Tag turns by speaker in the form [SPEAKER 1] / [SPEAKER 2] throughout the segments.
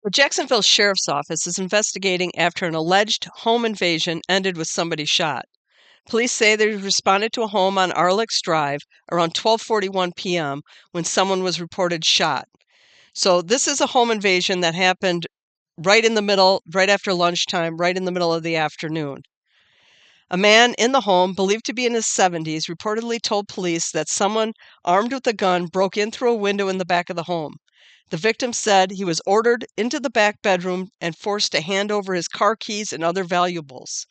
[SPEAKER 1] The Jacksonville Sheriff's Office is investigating after an alleged home invasion ended with somebody shot. Police say they responded to a home on Arlex Drive around 12:41 p.m. when someone was reported shot. So this is a home invasion that happened right in the middle, right after lunchtime, right in the middle of the afternoon. A man in the home, believed to be in his 70s, reportedly told police that someone armed with a gun broke in through a window in the back of the home. The victim said he was ordered into the back bedroom and forced to hand over his car keys and other valuables.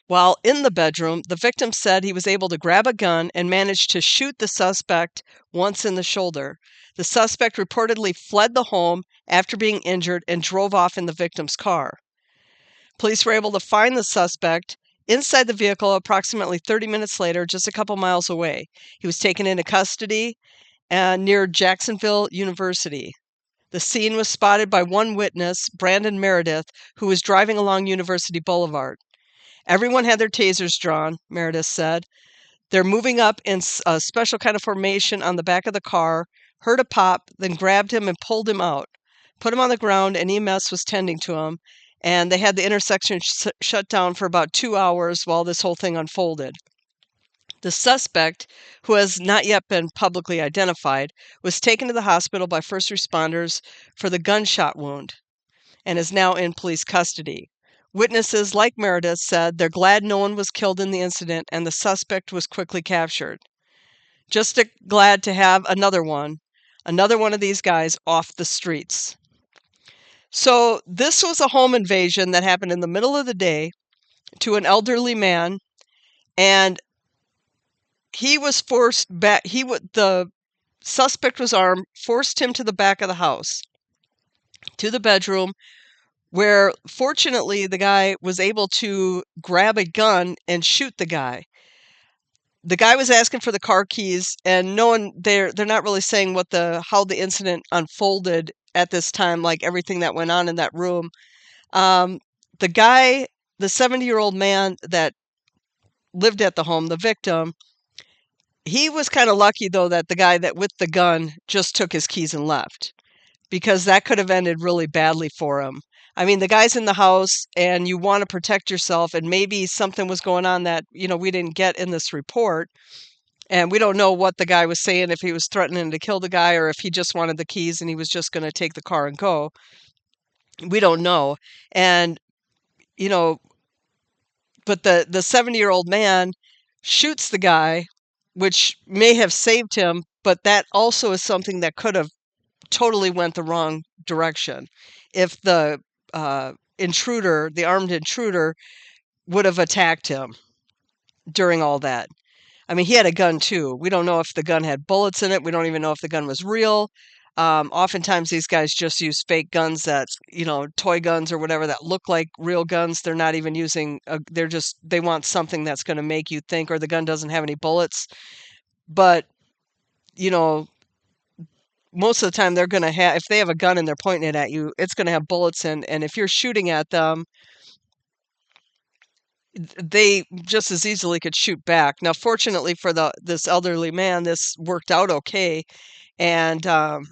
[SPEAKER 1] While in the bedroom, the victim said he was able to grab a gun and managed to shoot the suspect once in the shoulder. The suspect reportedly fled the home after being injured and drove off in the victim's car. Police were able to find the suspect inside the vehicle approximately 30 minutes later, just a couple miles away. He was taken into custody near Jacksonville University. The scene was spotted by one witness, Brandon Meredith, who was driving along University Boulevard. Everyone had their tasers drawn, Meredith said. They're moving up in a special kind of formation on the back of the car, heard a pop, then grabbed him and pulled him out, put him on the ground, and EMS was tending to him. And they had the intersection shut down for about 2 hours while this whole thing unfolded. The suspect, who has not yet been publicly identified, was taken to the hospital by first responders for the gunshot wound and is now in police custody. Witnesses, like Meredith, said they're glad no one was killed in the incident and the suspect was quickly captured. Just glad to have another one of these guys off the streets. So this was a home invasion that happened in the middle of the day to an elderly man, and he was forced back. The suspect was armed, forced him to the back of the house, to the bedroom, where fortunately the guy was able to grab a gun and shoot the guy. The guy was asking for the car keys, and no one they're not really saying how the incident unfolded at this time, like everything that went on in that room. The guy, the 70-year-old man that lived at the home, the victim, he was kind of lucky, though, that the guy that with the gun just took his keys and left, because that could have ended really badly for him. I mean, the guy's in the house and you want to protect yourself, and maybe something was going on that, we didn't get in this report. And we don't know what the guy was saying, if he was threatening to kill the guy or if he just wanted the keys and he was just going to take the car and go. We don't know. And, but the 70-year-old man shoots the guy, which may have saved him, but that also is something that could have totally went the wrong direction if the intruder, the armed intruder, would have attacked him during all that. I mean, he had a gun too. We don't know if the gun had bullets in it. We don't even know if the gun was real. Oftentimes these guys just use fake guns that, toy guns or whatever that look like real guns. They're not even using, they want something that's going to make you think, or the gun doesn't have any bullets. But, most of the time they're going to have, if they have a gun and they're pointing it at you, it's going to have bullets in. And if you're shooting at them, they just as easily could shoot back. Now, fortunately for this elderly man, this worked out okay. And, the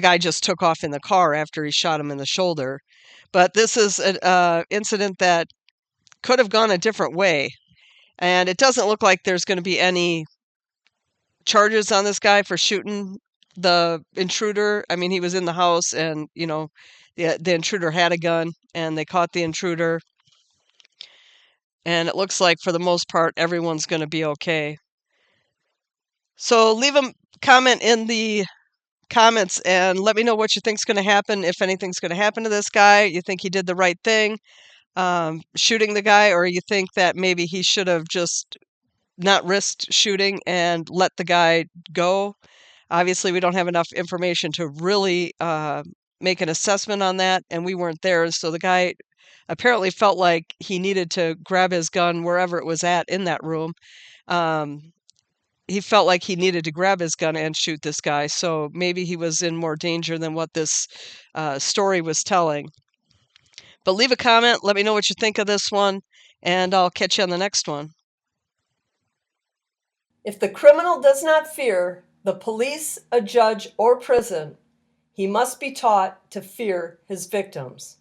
[SPEAKER 1] guy just took off in the car after he shot him in the shoulder. But this is an incident that could have gone a different way. And it doesn't look like there's going to be any charges on this guy for shooting the intruder. I mean, he was in the house and, the intruder had a gun and they caught the intruder. And it looks like for the most part, everyone's going to be okay. So leave a comment in the comments and let me know what you think's going to happen, if anything's going to happen to this guy. You think he did the right thing, shooting the guy, or you think that maybe he should have just not risked shooting and let the guy go? Obviously, we don't have enough information to really make an assessment on that, and we weren't there. So the guy apparently felt like he needed to grab his gun wherever it was at in that room. He felt like he needed to grab his gun and shoot this guy. So maybe he was in more danger than what this story was telling. But leave a comment. Let me know what you think of this one, and I'll catch you on the next one.
[SPEAKER 2] If the criminal does not fear,
[SPEAKER 1] the police, a judge, or prison, he must be taught to fear his victims.